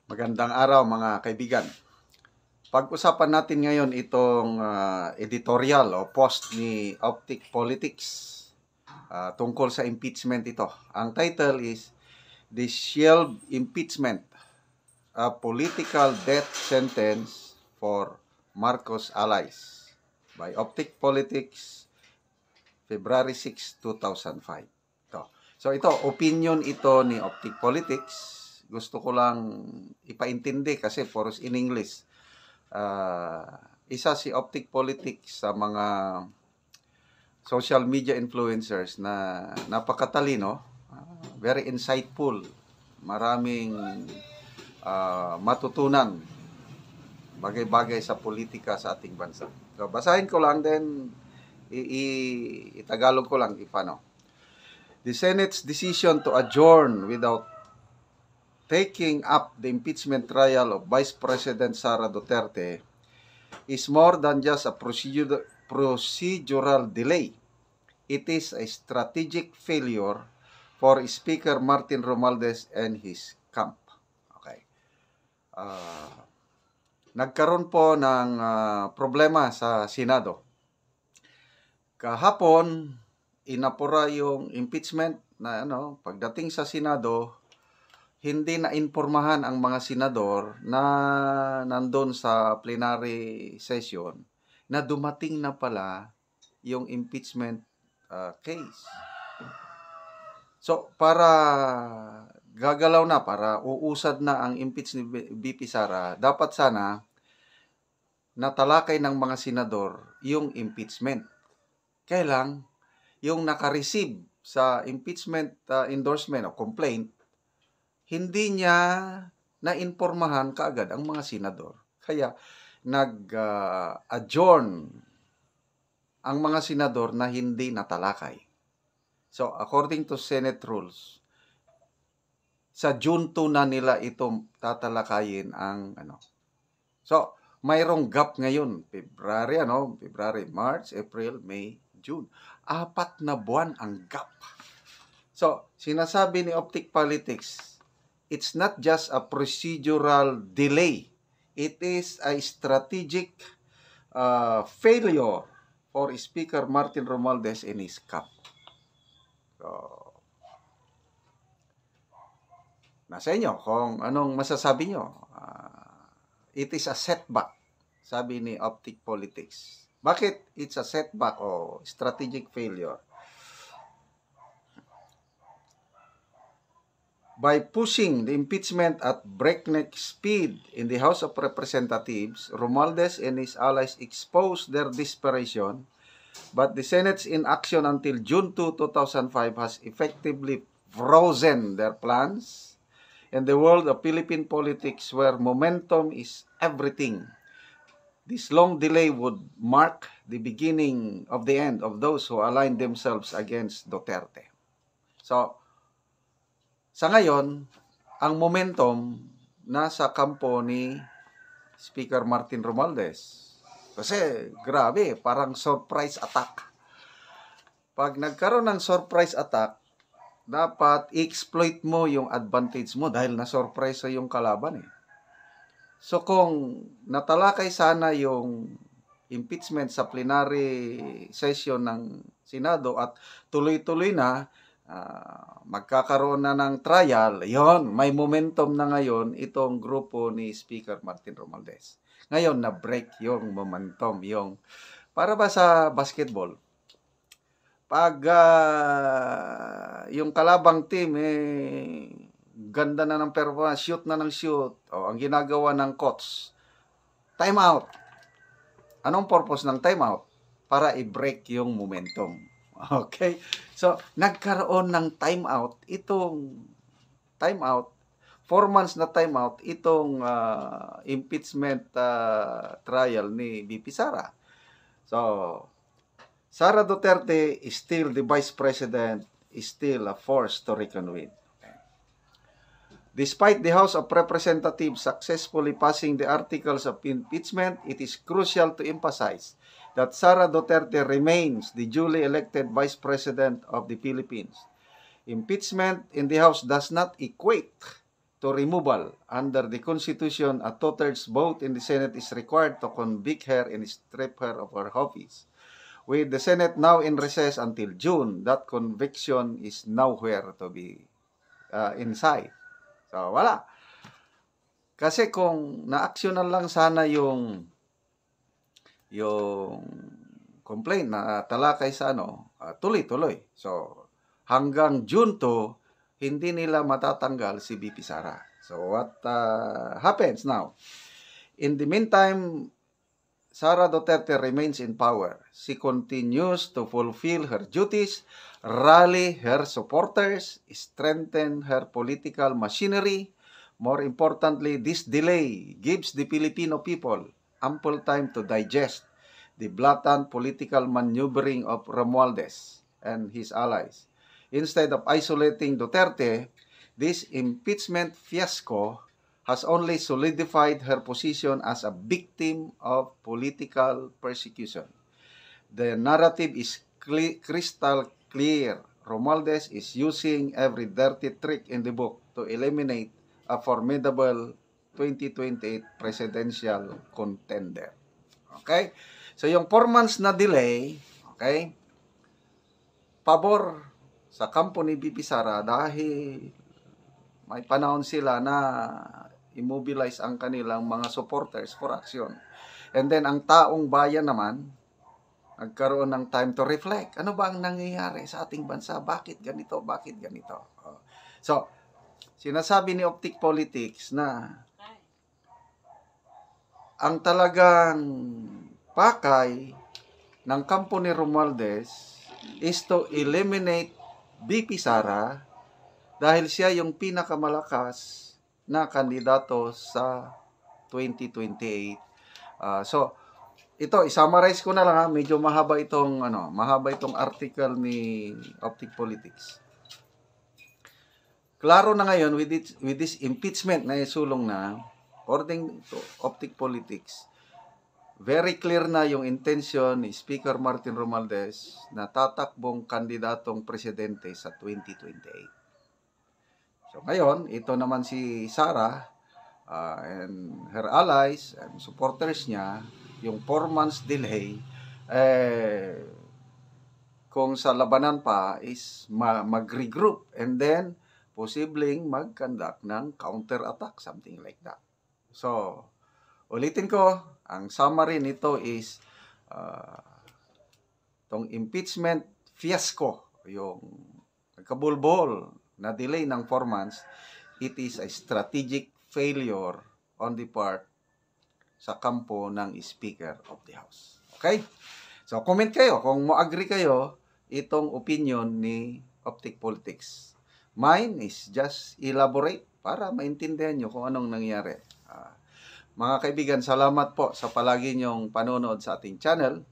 Magandang araw mga kaibigan. Pag-usapan natin ngayon itong editorial o post ni Optic Politics tungkol sa impeachment ito. Ang title is The Shield Impeachment, a Political Death Sentence for Marcos Allies by Optic Politics, February 6, 2005. So ito, opinion ito ni Optic Politics. Gusto ko lang ipaintindi kasi for in English. Isa si Optic Politics sa mga social media influencers na napakatalino, very insightful, maraming matutunan bagay-bagay sa politika sa ating bansa. So basahin ko lang, then itagalog ko lang ipano. The Senate's decision to adjourn without taking up the impeachment trial of Vice President Sara Duterte is more than just a procedural delay. It is a strategic failure for Speaker Martin Romualdez and his camp. Okay. Nagkaroon po ng problema sa Senado. Kahapon, inapura yung impeachment na pagdating sa Senado, hindi na impormahan ang mga senador na nandun sa plenary session na dumating na pala yung impeachment case. So, para gagalaw na, para uusad na ang impeach ni VP Sara, dapat sana natalakay ng mga senador yung impeachment. Kaya lang, yung naka-receive sa impeachment endorsement o complaint, hindi niya nainformahan kaagad ang mga senador. Kaya nag-adjourn ang mga senador na hindi natalakay. So, according to Senate rules, sa June 2 na nila ito tatalakayin ang So, mayroong gap ngayon. February, March, April, May, June. 4 na buwan ang gap. So, sinasabi ni Optic Politics, it's not just a procedural delay. It is a strategic failure for Speaker Martin Romualdez and his camp. So, nasa inyo kung anong masasabi nyo. It is a setback, sabi ni Optic Politics. Bakit it's a setback o strategic failure? By pushing the impeachment at breakneck speed in the House of Representatives, Romualdez and his allies exposed their desperation, but the Senate's inaction until June 2, 2005 has effectively frozen their plans in the world of Philippine politics where momentum is everything. This long delay would mark the beginning of the end of those who aligned themselves against Duterte. So, sa ngayon, ang momentum nasa kampo ni Speaker Martin Romualdez. Kasi, grabe, parang surprise attack. Pag nagkaroon ng surprise attack, dapat i-exploit mo yung advantage mo dahil na-surprise sa yung kalaban . So, kung natalakay sana yung impeachment sa plenary session ng Senado at tuloy-tuloy na, magkakaroon na ng trial, yon, may momentum na ngayon itong grupo ni Speaker Martin Romualdez. Ngayon, na-break yung momentum, yung para ba sa basketball? Pag yung kalabang team, ganda na ng performance, shoot na ng shoot, ang ginagawa ng coach, time out. Anong purpose ng time out? Para i-break yung momentum. Okay? So, nagkaroon ng timeout. Itong timeout, 4 months na timeout, itong impeachment trial ni VP Sara. So, Sara Duterte is still the Vice President, is still a force to reckon with. Despite the House of Representatives successfully passing the articles of impeachment, it is crucial to emphasize that Sara Duterte remains the duly elected Vice President of the Philippines. Impeachment in the House does not equate to removal. Under the Constitution, a two-thirds vote in the Senate is required to convict her and strip her of her office. With the Senate now in recess until June, that conviction is nowhere to be inside. So, wala. Kasi kung na-actionan lang sana yung complaint na talakay sa tuloy-tuloy. So, hanggang June 2, hindi nila matatanggal si VP Sara. So, what happens now? In the meantime, Sara Duterte remains in power. She continues to fulfill her duties, rally her supporters, strengthen her political machinery. More importantly, this delay gives the Filipino people ample time to digest the blatant political maneuvering of Romualdez and his allies. Instead of isolating Duterte, this impeachment fiasco has only solidified her position as a victim of political persecution. The narrative is crystal clear. Romualdez is using every dirty trick in the book to eliminate a formidable 2028 presidential contender. Okay? So, yung 4 months na delay, okay, pabor sa kampo ni VP Sara dahil may panahon sila na immobilize ang kanilang mga supporters for action. And then, ang taong bayan naman, nagkaroon ng time to reflect. Ano ba ang nangyayari sa ating bansa? Bakit ganito? Bakit ganito? So, sinasabi ni Optic Politics na ang talagang pakay ng kampo ni Romualdez is to eliminate VP Sara dahil siya yung pinakamalakas na kandidato sa 2028. So, ito, i-summarize ko na lang ha. Medyo mahaba itong article ni Optic Politics. Klaro na ngayon with this impeachment na isulong na, according to Optic Politics, very clear na yung intention ni Speaker Martin Romualdez na tatakbong kandidatong presidente sa 2028. So ngayon, ito naman si Sara and her allies and supporters niya, yung 4 months delay, kung sa labanan pa is mag-regroup and then posibleng mag-conduct ng counter-attack, something like that. So, ulitin ko, ang summary nito is tong impeachment fiasco, yung nagkabulbol na delay ng 4 months, it is a strategic failure on the part sa kampo ng Speaker of the House. Okay? So, comment kayo kung mo-agree kayo itong opinion ni Optic Politics. Mine is just elaborate para maintindihan nyo kung anong nangyari. Mga kaibigan, salamat po sa palagi nyong panonood sa ating channel.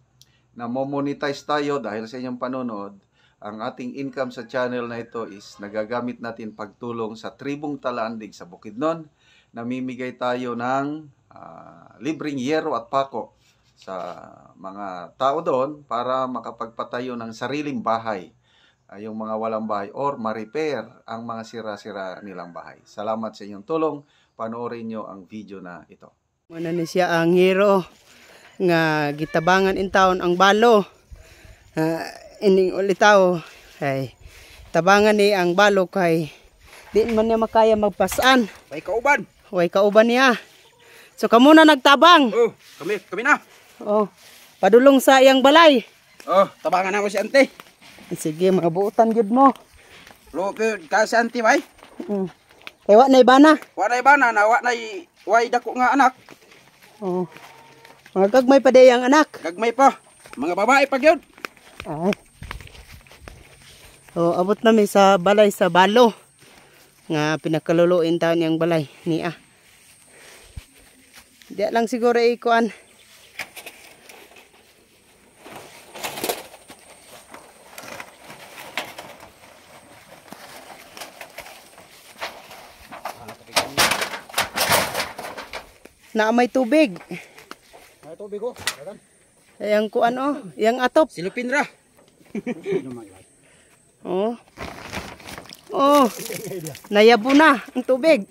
Namo-monetize tayo dahil sa inyong panonood. Ang ating income sa channel na ito is nagagamit natin pagtulong sa tribong Talaandig sa Bukidnon. Namimigay tayo ng libreng yero at pako sa mga tao doon para makapagpatayo ng sariling bahay. Yung mga walang bahay or ma-repair ang mga sira-sira nilang bahay. Salamat sa inyong tulong. Panoorin nyo ang video na ito. Muna ni siya ang hero nga gitabangan in town ang balo. Ining ulitaw ay tabangan ni ang balo kay di man niya makaya magpasan. Way kauban. Way kauban niya. So kamo na nagtabang. Oh, kami na. Oh, padulong sa iyang balay. Oh, tabangan na ko si ante. Sige, mabuutan gyud mo. Lugod ka si ante bay. Kay wa nay bana. Wa nay bana na wa nay way dako nga anak. Oh. Mga gagmay pa day ang anak. Gagmay pa. Mga babae pa gyud. Ay. So, abot namin sa balay sa balo. Nga pinakaluluin taon niyang balay niya. Di lang siguro ikuan. Na may tubig. May tubig ko. Yang kuan yang atop. Silupin ra. Oh. Oh, nayabo na ang tubig.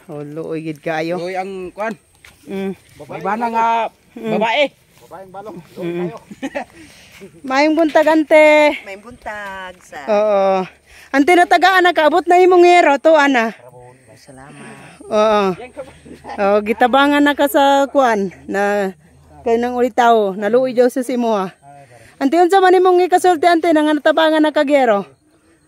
Oh, luoy gid kayo. Luoy ang kuan. Mm. Iba na nga babae. Babaeng balong. Luoy kayo. Maayong buntag ante. May buntag sa Oo. Ante na tagaan na kaabot na imong hero to ana. salamat. Oo. Oh, gitabangan na ka sa kuan na kay nang ulitaw, naluoy daw sa imuha. Ante unsa man imong ikasulti ante nang natabangan na kagero?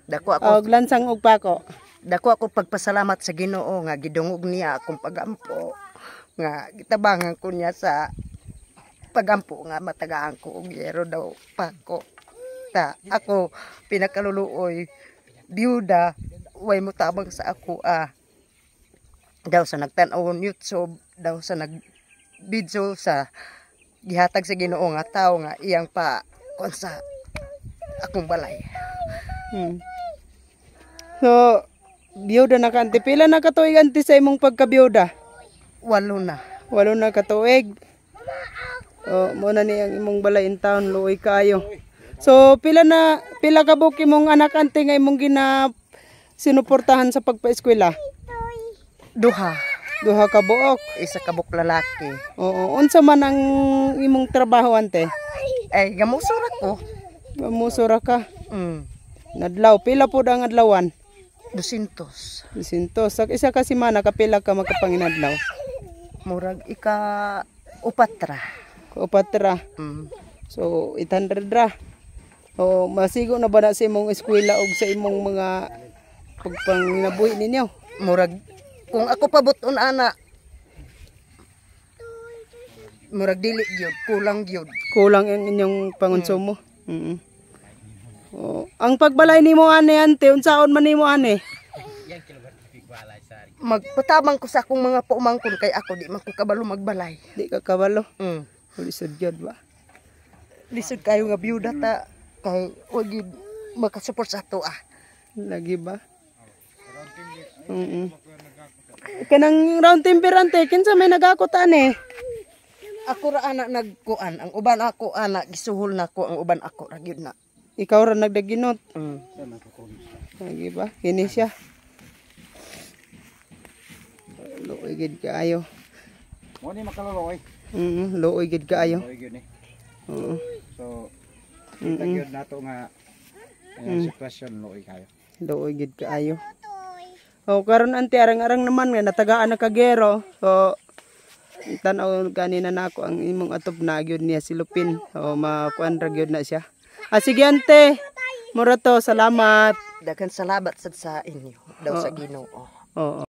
Dako ako, Og lansang og pako. dako ako pagpasalamat sa Ginoo nga gidungog niya akong pagampo nga gitabangan ko niya sa pagampo nga matagaan ko og yero daw pako. Ta ako pinakaluluoy byuda way mo tabang sa ako daw sa nagtan-aw YouTube daw sa nagbidyo sa gihatag sa Ginoo nga tao nga iyang pa kon sa akong balay. Hmm. So, biyuda na ka ante. Pila na katuig ante sa imong pagkabiyuda? 8 na. 8 na katuig. Oh, mo na ni ang imong balay in town luoy kaayo. So, pila ka buok imong anak ante nga imong sinuportahan sa pagpaeskwela? Duha. Duha ka buok. Isa ka buok lalaki. Oo, unsa man ang imong trabaho ante? Ay, gamusura ko. Musura ka. Nadlaw. Pila po ang adlawan? 200. Sa isa ka semana kapila ka makapanginadlaw. Murag ika upatra. Kaupatra. So 800 ra. O masigo na ba na sa imong eskwela og sa imong mga pagpanginabuhi ninyo? Murag kung ako pabuton ana. Murag dili gyud, kulang gyud. Kulang ang inyong pangonsumo. Oh, ang pagbalay nimo ane ante unsaon man nimo ane? Magpatabang ko sa akong mga paumangkon kay ako di man ko kabalo magbalay. Di ka kabalo. Lisod gyud ba? Lisod kayo nga byuda ta kay wag gyud makasupport sa ato Lagi ba? Kanang round temperante kinsa may nagakot ane? Ako ra ana nagkuan, ang uban ako ana gisuhol na ko, ang uban ako ra gyud na. Ikaw ra nagdaginot. Lagi ba? Kini siya. Luoy gid kaayo. Mo ni makaloloy. Luoy gid kaayo. Luoy gyud ni. Oo. So kita gyud nato nga sitwasyon luoy kayo. Luoy gid kaayo. Oh, karon ante arang-arang naman nga natagaan na kagero. So tan-aw kanina nako ang imong atop na gyud niya si Lupin. O makuan ra gyud na siya. Sige ante. Mura to, salamat. Daghan salamat sad sa inyo daw sa Ginoo. Oo.